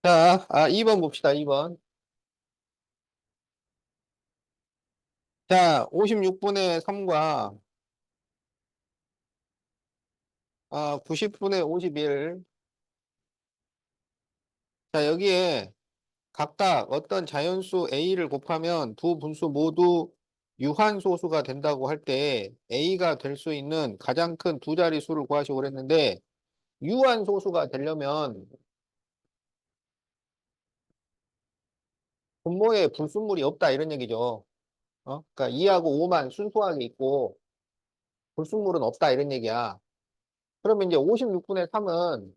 자, 2번 봅시다, 2번. 자, 56분의 3과 90분의 51. 자, 여기에 각각 어떤 자연수 A를 곱하면 두 분수 모두 유한소수가 된다고 할 때 A가 될 수 있는 가장 큰 두 자리 수를 구하시고 그랬는데 유한소수가 되려면 분모에 불순물이 없다 이런 얘기죠. 그러니까 2하고 5만 순수하게 있고 불순물은 없다 이런 얘기야. 그러면 이제 56분의 3은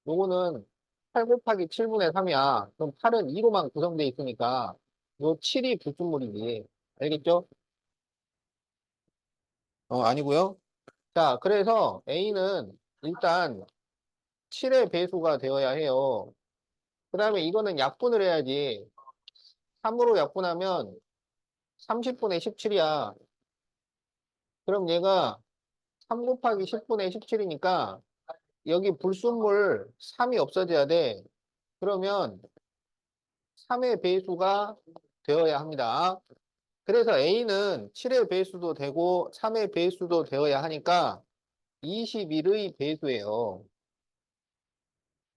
요거는 8 곱하기 7분의 3이야. 그럼 8은 2로만 구성되어 있으니까 요 7이 불순물이지. 알겠죠? 아니고요. 자, 그래서 A는 일단 7의 배수가 되어야 해요. 그 다음에 이거는 약분을 해야지. 3으로 약분하면 30분의 17이야. 그럼 얘가 3 곱하기 10분의 17이니까 여기 불순물 3이 없어져야 돼. 그러면 3의 배수가 되어야 합니다. 그래서 A는 7의 배수도 되고 3의 배수도 되어야 하니까 21의 배수예요.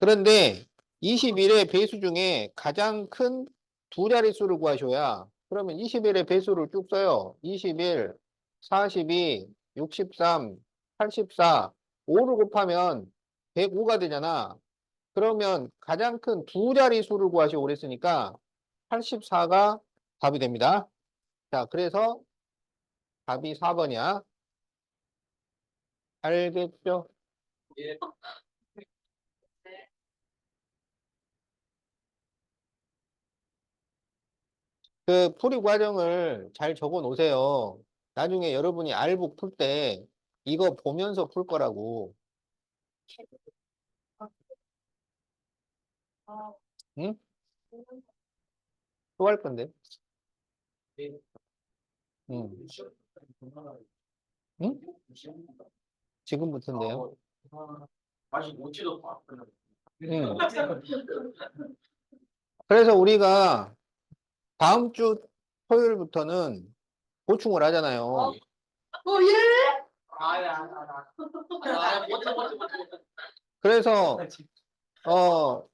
그런데 21의 배수 중에 가장 큰 두 자릿수를 구하셔야 그러면 21의 배수를 쭉 써요. 21, 42, 63, 84, 5를 곱하면 105가 되잖아. 그러면 가장 큰 두 자릿수를 구하시고 그랬으니까 84가 답이 됩니다. 자, 그래서 답이 4번이야. 알겠죠? 그 풀이 과정을 잘 적어 놓으세요. 나중에 여러분이 알북 풀 때 이거 보면서 풀 거라고. 응? 또 할 건데. 응. 응? 지금부터인데요. 응. 그래서 우리가 다음 주 토요일부터는 보충을 하잖아요. 그래서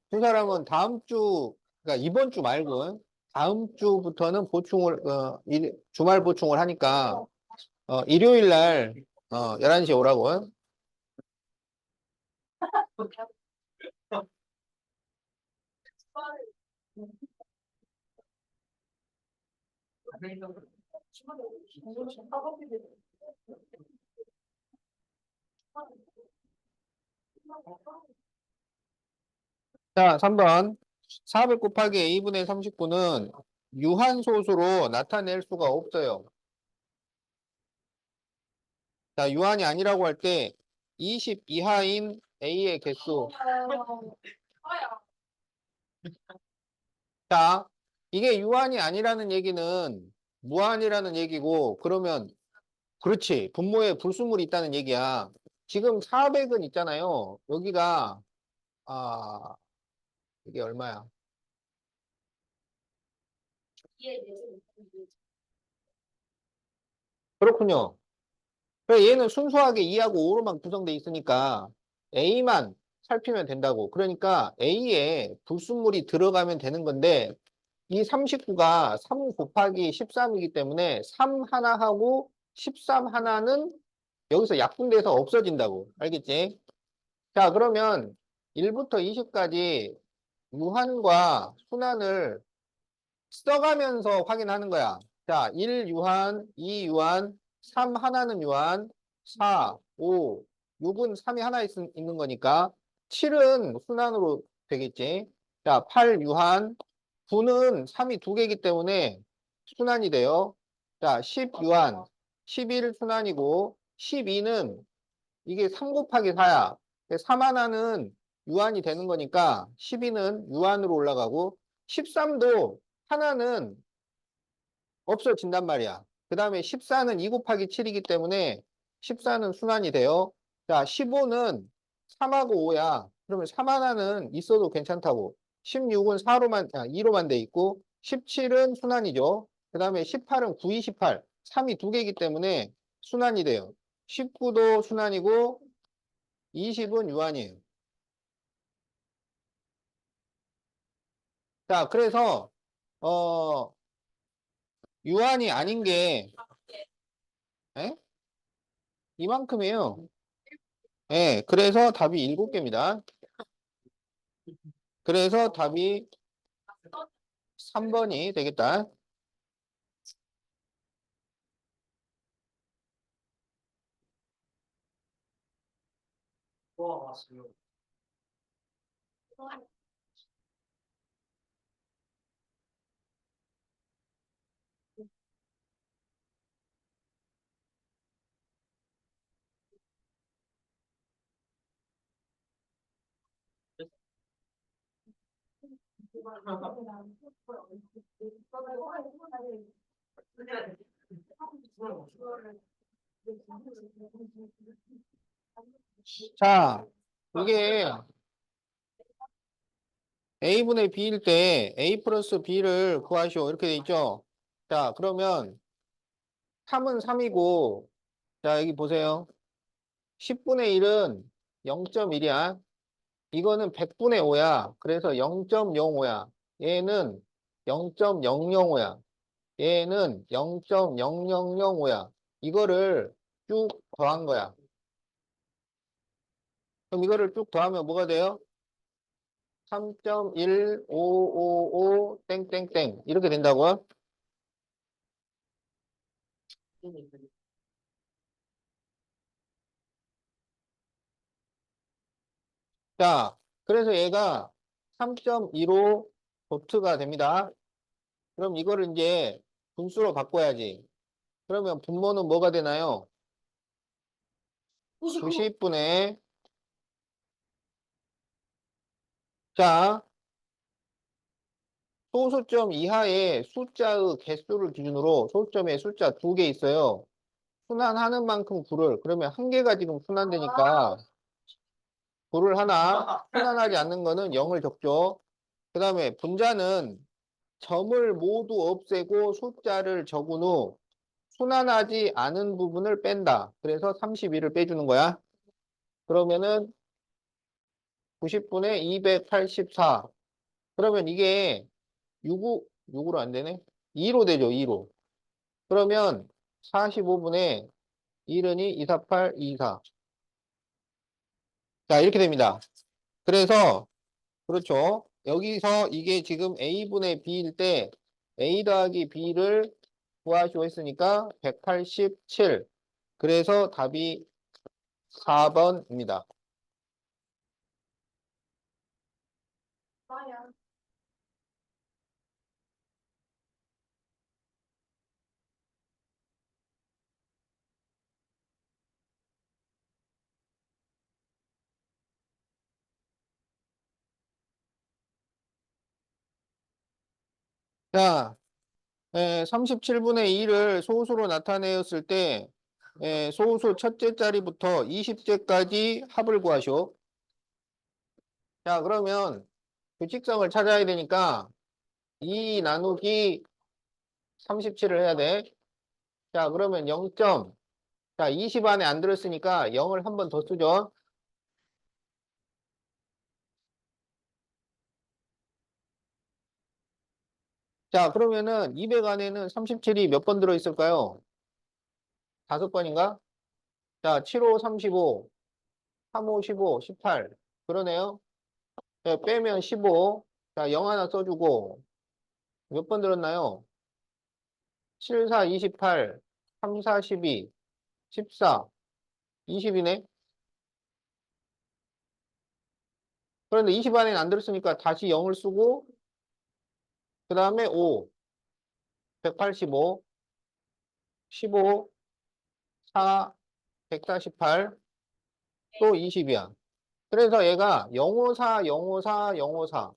두 사람은 다음 주, 그러니까 이번 주 말고 다음 주부터는 보충을 주말 보충을 하니까 일요일 날 11시에 오라고. 자, 3번. 400 곱하기 A분의 39는 유한소수로 나타낼 수가 없어요. 자, 유한이 아니라고 할 때 20 이하인 A의 개수. 자, 이게 유한이 아니라는 얘기는 무한이라는 얘기고, 그러면, 그렇지. 분모에 불순물이 있다는 얘기야. 지금 400은 있잖아요. 여기가, 아, 이게 얼마야? 그렇군요. 그래, 얘는 순수하게 2하고 5로만 구성돼 있으니까 A만 살피면 된다고. 그러니까 A에 불순물이 들어가면 되는 건데 이 39가 3 곱하기 13이기 때문에 3 하나하고 13 하나는 여기서 약분돼서 없어진다고. 알겠지? 자, 그러면 1부터 20까지 유한과 순환을 써가면서 확인하는 거야. 자, 1 유한, 2 유한, 3 하나는 유한, 4, 5, 6은 3이 하나 있는 거니까 7은 순환으로 되겠지. 자, 8 유한, 9는 3이 두 개이기 때문에 순환이 돼요. 자, 10 유한, 11 순환이고 12는 이게 3 곱하기 4야. 3 하나는 유한이 되는 거니까 12는 유한으로 올라가고 13도 하나는 없어진단 말이야. 그 다음에 14는 2 곱하기 7이기 때문에 14는 순환이 돼요. 자, 15는 3하고 5야. 그러면 3 하나는 있어도 괜찮다고. 16은 2로만 돼 있고 17은 순환이죠. 그 다음에 18은 9, 2, 18. 3이 두 개이기 때문에 순환이 돼요. 19도 순환이고 20은 유한이에요. 자, 그래서 어 유한이 아닌 게 에? 이만큼이에요. 예, 그래서 답이 7개입니다. 그래서 답이 3번이 되겠다. 자, 이게 A분의 B일 때 A 플러스 B를 구하시오. 이렇게 돼 있죠? 자, 그러면 3은 3이고, 자, 여기 보세요. 10분의 1은 0.1이야. 이거는 100분의 5야. 그래서 0.05야. 얘는 0.005야. 얘는 0.0005야. 이거를 쭉 더한 거야. 그럼 이거를 쭉 더하면 뭐가 돼요? 3.1555 땡땡땡 이렇게 된다고요? 자, 그래서 얘가 3.15 도트가 됩니다. 그럼 이거를 이제 분수로 바꿔야지. 그러면 분모는 뭐가 되나요? 90분의 자, 소수점 이하의 숫자의 개수를 기준으로 소수점에 숫자 2개 있어요. 순환하는 만큼 굴을 그러면 한 개가 지금 순환되니까 굴을 하나 순환하지 않는 거는 0을 적죠. 그 다음에 분자는 점을 모두 없애고 숫자를 적은 후 순환하지 않은 부분을 뺀다. 그래서 32를 빼주는 거야. 그러면은 90분의 284. 그러면 이게 6으로 안 되네? 2로 되죠, 2로. 그러면 45분의 1은이 248, 24. 자, 이렇게 됩니다. 그래서, 그렇죠. 여기서 이게 지금 A분의 B일 때 A 더하기 B를 구하시오 했으니까 187. 그래서 답이 4번입니다. 자, 37분의 2를 소수로 나타내었을 때 소수 첫째 자리부터 20제까지 합을 구하시오. 자, 그러면 규칙성을 찾아야 되니까 2 나누기 37을 해야 돼. 자, 그러면 0점. 자, 20 안에 안 들었으니까 0을 한 번 더 쓰죠. 자, 그러면은 200 안에는 37이 몇 번 들어있을까요? 5번인가? 자, 7, 5, 35, 3, 5, 15, 18. 그러네요. 네, 빼면 15. 자, 0 하나 써주고 몇 번 들었나요? 7, 4, 28, 3, 4, 12, 14, 20이네. 그런데 20 안에는 안 들었으니까 다시 0을 쓰고 그 다음에 5, 185, 15, 4, 148, 또 20이야. 그래서 얘가 054, 054, 054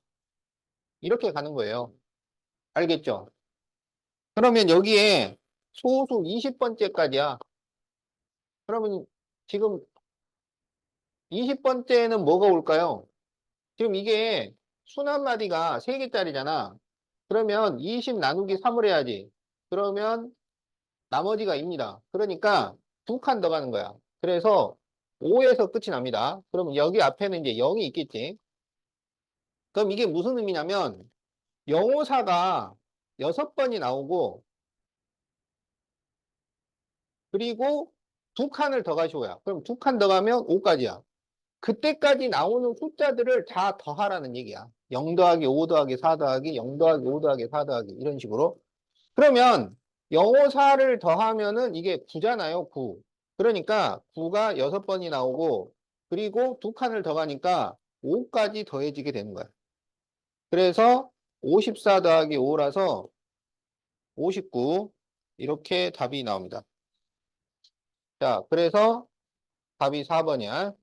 이렇게 가는 거예요. 알겠죠? 그러면 여기에 소수 20번째까지야. 그러면 지금 20번째는 뭐가 올까요? 지금 이게 순 한 마디가 3개짜리잖아. 그러면 20 나누기 3을 해야지. 그러면 나머지가 2입니다. 그러니까 2칸 더 가는 거야. 그래서 5에서 끝이 납니다. 그러면 여기 앞에는 이제 0이 있겠지. 그럼 이게 무슨 의미냐면 영호사가 6번이 나오고 그리고 2칸을 더 가시오야. 그럼 2칸 더 가면 5까지야. 그때까지 나오는 숫자들을 다 더하라는 얘기야. 0 더하기 5 더하기 4 더하기 0 더하기 5 더하기 4 더하기 이런 식으로. 그러면 영호사를 더하면은 이게 9잖아요. 9. 그러니까 9가 6번이 나오고 그리고 2칸을 더 가니까 5까지 더해지게 되는 거야. 그래서 54 더하기 5라서 59 이렇게 답이 나옵니다. 자, 그래서 답이 4번이야.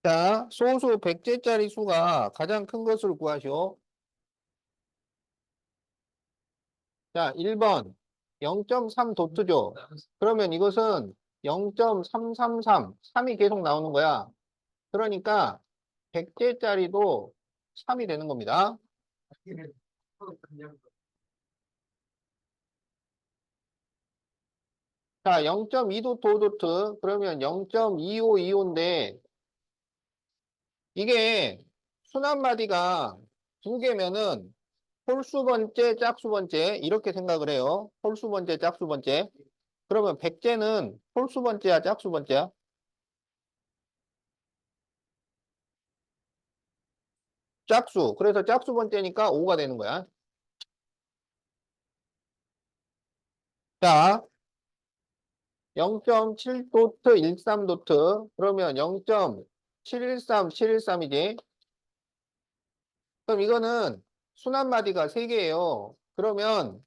자, 소수 100제짜리 수가 가장 큰 것을 구하시오. 자, 1번 0.3 도트죠. 그러면 이것은 0.333, 3이 계속 나오는 거야. 그러니까 100제짜리도 3이 되는 겁니다. 자, 0.2도트, 5도트. 그러면 0.2525인데 이게 순한 마디가 2개면은 홀수 번째, 짝수 번째 이렇게 생각을 해요. 홀수 번째, 짝수 번째. 그러면 100제는 홀수 번째야, 짝수 번째야? 짝수. 그래서 짝수 번째니까 5가 되는 거야. 자, 0.7도트, 13도트. 그러면 0.713, 713이지. 그럼 이거는 순한 마디가 3개예요. 그러면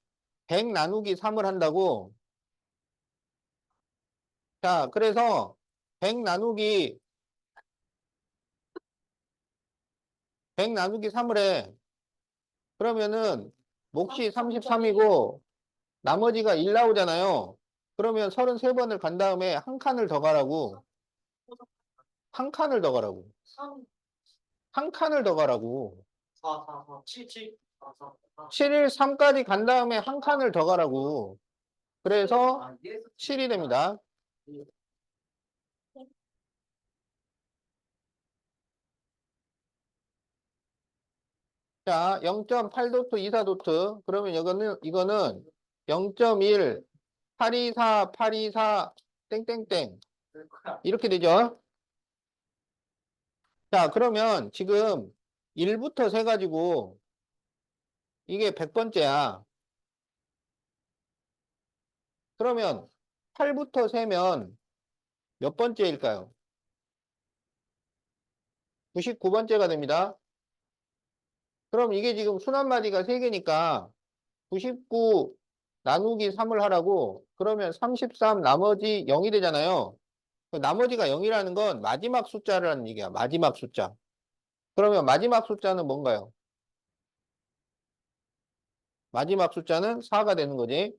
100 나누기 3을 한다고. 자, 그래서 100 나누기 100 나누기 3을 해. 그러면은 몫이 33이고 나머지가 1 나오잖아요. 그러면 33번을 간 다음에 한 칸을 더 가라고. 한 칸을 더 가라고. 한 칸을 더 가라고. 7일 3까지 간 다음에 한 칸을 더 가라고. 그래서 7이 됩니다. 자, 0.8도트, 24도트. 그러면 이거는 0.1, 824, 824, 땡땡땡. 이렇게 되죠. 자, 그러면 지금 1부터 세가지고 이게 100번째야. 그러면 8부터 세면 몇 번째일까요? 99번째가 됩니다. 그럼 이게 지금 순한 마디가 3개니까 99 나누기 3을 하라고 그러면 33 나머지 0이 되잖아요. 그 나머지가 0이라는 건 마지막 숫자라는 얘기야. 마지막 숫자. 그러면 마지막 숫자는 뭔가요? 마지막 숫자는 4가 되는 거지.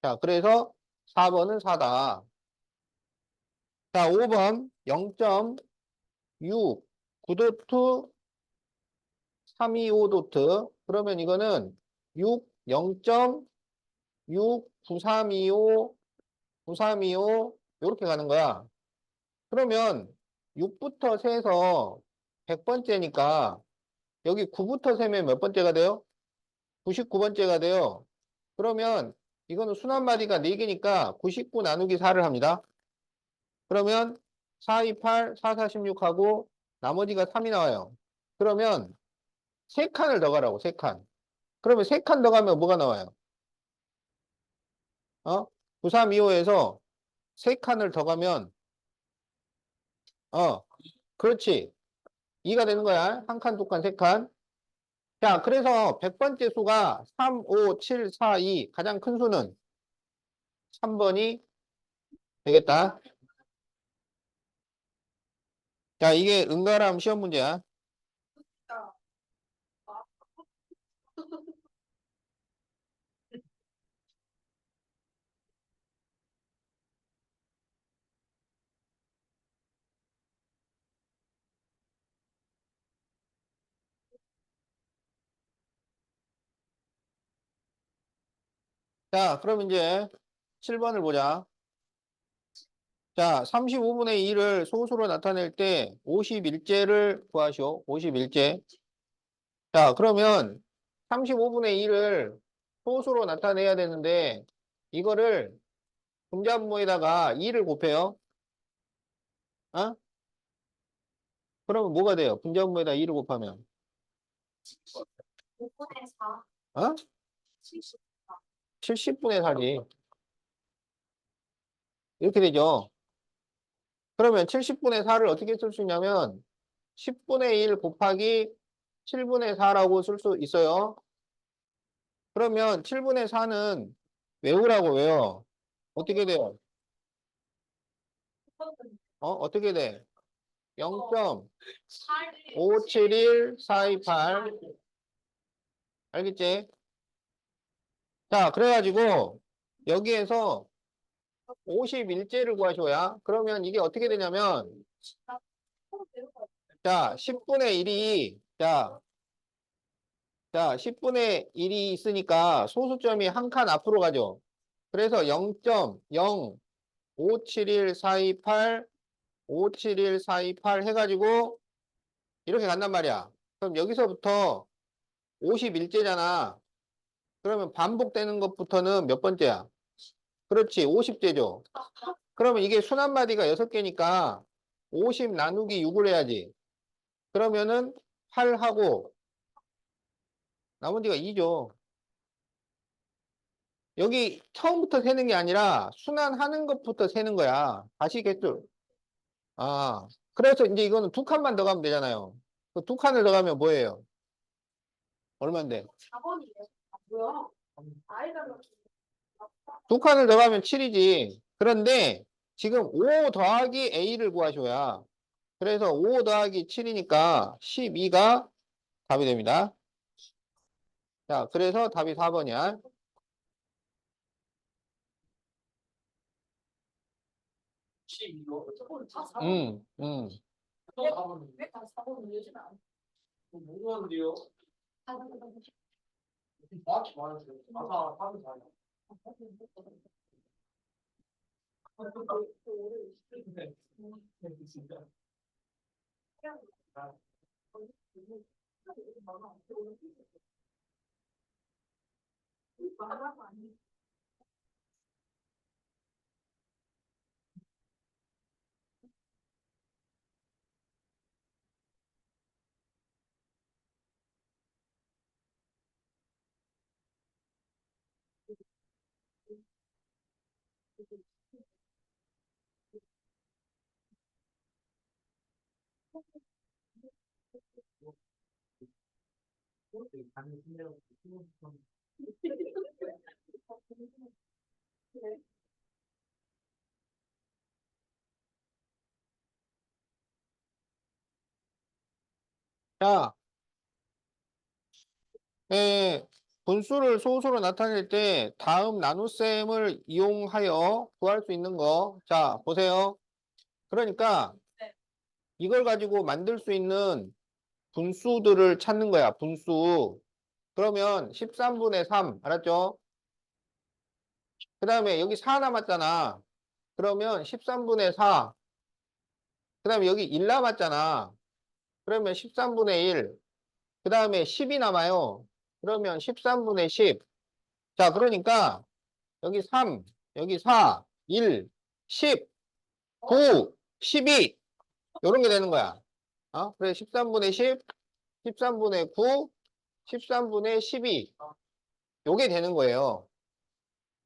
자, 그래서 4번은 4다. 자, 5번 0.6 9도트 325도트. 그러면 이거는 6 0.6 9325 9325 이렇게 가는 거야. 그러면 6부터 세서 100번째니까 여기 9부터 세면 몇 번째가 돼요? 99번째가 돼요. 그러면 이거는 순한 마디가 4개니까 99 나누기 4를 합니다. 그러면 428, 4416하고 나머지가 3이 나와요. 그러면 3칸을 더 가라고 3칸. 그러면 3칸 더 가면 뭐가 나와요? 9325에서 3칸을 더 가면 어 그렇지. 2가 되는 거야. 한 칸, 두 칸, 세 칸. 자, 그래서 100번째 수가 3, 5, 7, 4, 2 가장 큰 수는 3번이 되겠다. 자, 이게 응가람 시험 문제야. 자, 그럼 이제 7번을 보자. 자, 35분의 2를 소수로 나타낼 때 51제를 구하시오. 51제. 자, 그러면 35분의 2를 소수로 나타내야 되는데 이거를 분자분모에다가 2를 곱해요. 어? 그러면 뭐가 돼요? 분자분모에다 2를 곱하면. 5분의 4, 어? 70분의 4지. 이렇게 되죠. 그러면 70분의 4를 어떻게 쓸 수 있냐면 10분의 1 곱하기 7분의 4라고 쓸 수 있어요. 그러면 7분의 4는 외우라고 외워. 어떻게 돼요? 어떻게 돼? 0.571428 알겠지? 자, 그래가지고 여기에서 51제를 구하셔야 그러면 이게 어떻게 되냐면 자, 10분의 1이 자, 10분의 1이 있으니까 소수점이 한 칸 앞으로 가죠. 그래서 0.571428 571428 해가지고 이렇게 간단 말이야. 그럼 여기서부터 51제잖아. 그러면 반복되는 것부터는 몇 번째야? 그렇지, 50제죠. 그러면 이게 순한마디가 6개니까 50 나누기 6을 해야지. 그러면은 8하고 나머지가 2죠. 여기 처음부터 세는 게 아니라 순환하는 것부터 세는 거야. 다시 개수. 아, 그래서 이제 이거는 두 칸만 더 가면 되잖아요. 그 두 칸을 더 가면 뭐예요? 얼마인데? 4번이에요. 아, 뭐야? 아이가 두 칸을 더 가면 7이지. 그런데 지금 5 더하기 A를 구하셔야. 그래서 5 더하기 7이니까 12가 답이 됩니다. 자, 그래서 답이 4번이야. 저걸 다 4번. 왜다 4번 이러진 않아? 모르는데요. 정확히 말하세요. 아까 하는 거 아니야? 진짜. 자, 분수를 소수로 나타낼 때 다음 나눗셈을 이용하여 구할 수 있는 거. 자, 보세요. 그러니까 네. 이걸 가지고 만들 수 있는 분수들을 찾는 거야. 분수. 그러면 13분의 3. 알았죠? 그 다음에 여기 4 남았잖아. 그러면 13분의 4. 그 다음에 여기 1 남았잖아. 그러면 13분의 1. 그 다음에 10이 남아요. 그러면 13분의 10. 자, 그러니까 여기 3, 여기 4, 1, 10, 9, 12. 요런 게 되는 거야. 그래 13분의 10, 13분의 9, 13분의 12. 요게 되는 거예요.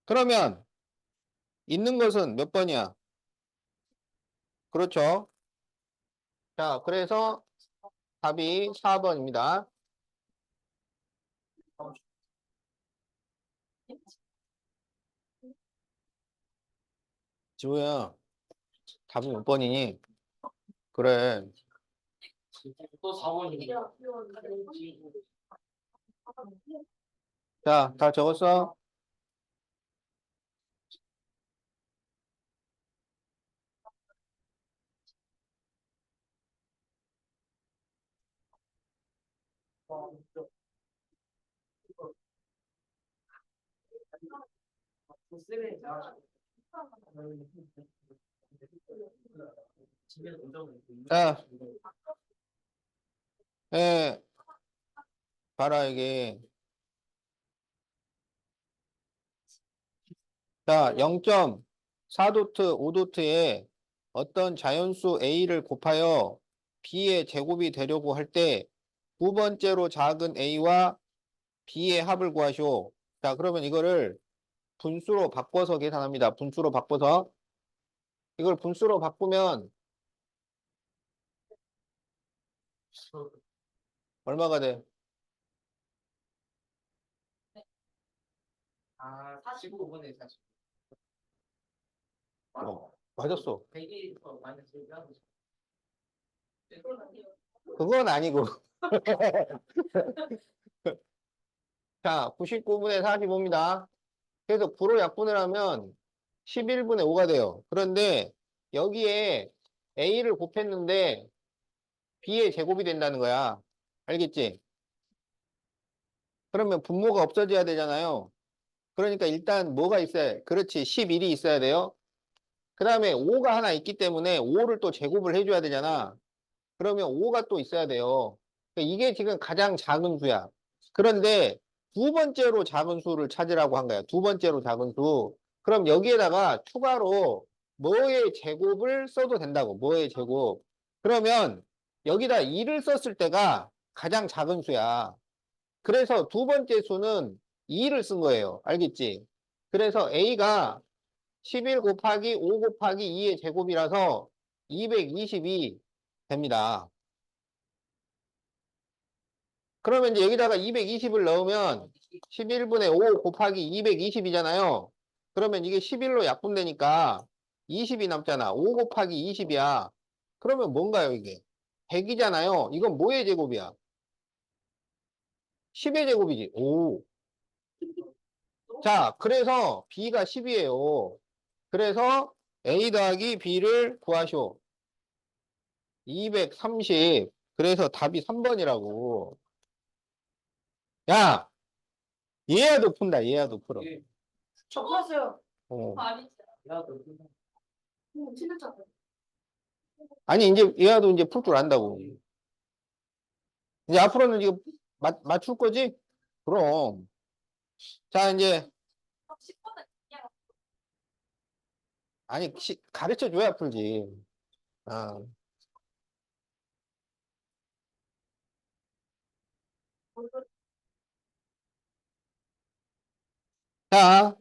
그러면 있는 것은 몇 번이야? 그렇죠. 자, 그래서 답이 4번입니다. 지호야, 답이 몇 번이니? 그래. 또 4번이네. 자, 다 적었어? 자, 예, 봐라, 이게. 자, 0.4도트, 5도트에 어떤 자연수 A를 곱하여 B의 제곱이 되려고 할 때 두 번째로 작은 A와 B의 합을 구하시오. 자, 그러면 이거를 분수로 바꿔서 계산합니다. 분수로 바꿔서. 이걸 분수로 바꾸면 얼마가 돼? 아, 45분에 40. 맞았어. 100이 더 마이너스 1 하고 그건 아니고. 자, 99분의 45입니다. 그래서 9로 약분을 하면 11분의 5가 돼요. 그런데 여기에 A를 곱했는데 B의 제곱이 된다는 거야. 알겠지? 그러면 분모가 없어져야 되잖아요. 그러니까 일단 뭐가 있어야, 그렇지. 11이 있어야 돼요. 그 다음에 5가 하나 있기 때문에 5를 또 제곱을 해줘야 되잖아. 그러면 5가 또 있어야 돼요. 그러니까 이게 지금 가장 작은 수야. 그런데 두 번째로 작은 수를 찾으라고 한 거야. 두 번째로 작은 수. 그럼 여기에다가 추가로 뭐의 제곱을 써도 된다고. 뭐의 제곱. 그러면 여기다 2를 썼을 때가 가장 작은 수야. 그래서 두 번째 수는 2를 쓴 거예요. 알겠지? 그래서 A가 11 곱하기 5 곱하기 2의 제곱이라서 222 됩니다. 그러면 이제 여기다가 220을 넣으면 11분의 5 곱하기 220이잖아요. 그러면 이게 11로 약분되니까 20이 남잖아. 5 곱하기 20이야. 그러면 뭔가요, 이게? 100이잖아요. 이건 뭐의 제곱이야? 10의 제곱이지. 오. 자, 그래서 B가 10이에요. 그래서 A 더하기 B를 구하시오. 230. 그래서 답이 3번이라고. 야, 얘야도 푼다. 얘야도 풀어. 저 풀었어요. 어. 아니지. 야, 너 틀렸잖아. 아니, 이제 얘야도 이제 풀 줄 안다고. 이제 앞으로는 이거 맞출 거지? 그럼. 자, 이제, 10번은 그냥 아니, 가르쳐 줘야 풀지. 아. 자,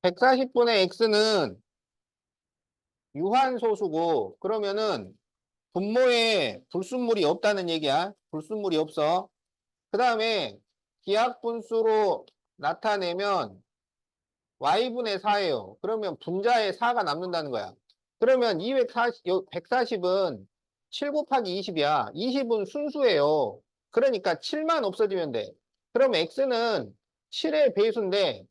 140분의 x는 유한소수고, 그러면은 분모에 불순물이 없다는 얘기야. 불순물이 없어. 그 다음에 기하분수로 나타내면 y분의 4예요. 그러면 분자에 4가 남는다는 거야. 그러면 140은 7 곱하기 20이야. 20은 순수예요. 그러니까 7만 없어지면 돼. 그러면 x는 7의 배수인데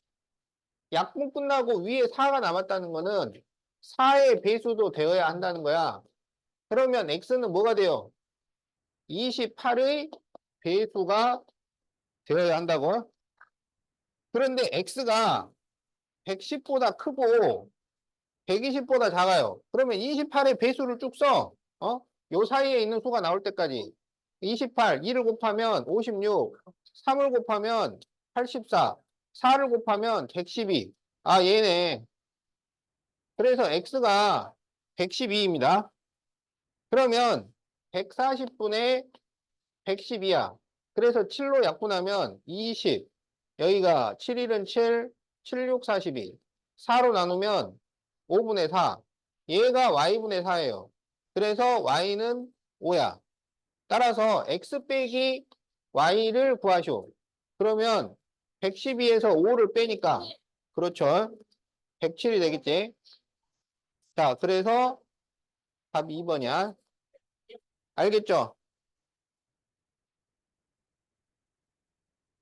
약분 끝나고 위에 4가 남았다는 거는 4의 배수도 되어야 한다는 거야. 그러면 x는 뭐가 돼요? 28의 배수가 되어야 한다고? 그런데 x가 110보다 크고 120보다 작아요. 그러면 28의 배수를 쭉 써. 요 사이에 있는 수가 나올 때까지. 28, 2를 곱하면 56, 3을 곱하면 84, 4를 곱하면 112. 아, 얘네. 그래서 x가 112입니다. 그러면 140분의 112야. 그래서 7로 약분하면 20. 여기가 7일은 7, 7, 6, 42. 4로 나누면 5분의 4. 얘가 y분의 4예요. 그래서 y는 5야. 따라서 x 빼기 y를 구하시오. 그러면 112에서 5를 빼니까 그렇죠. 107이 되겠지? 자, 그래서 답 2번이야. 알겠죠?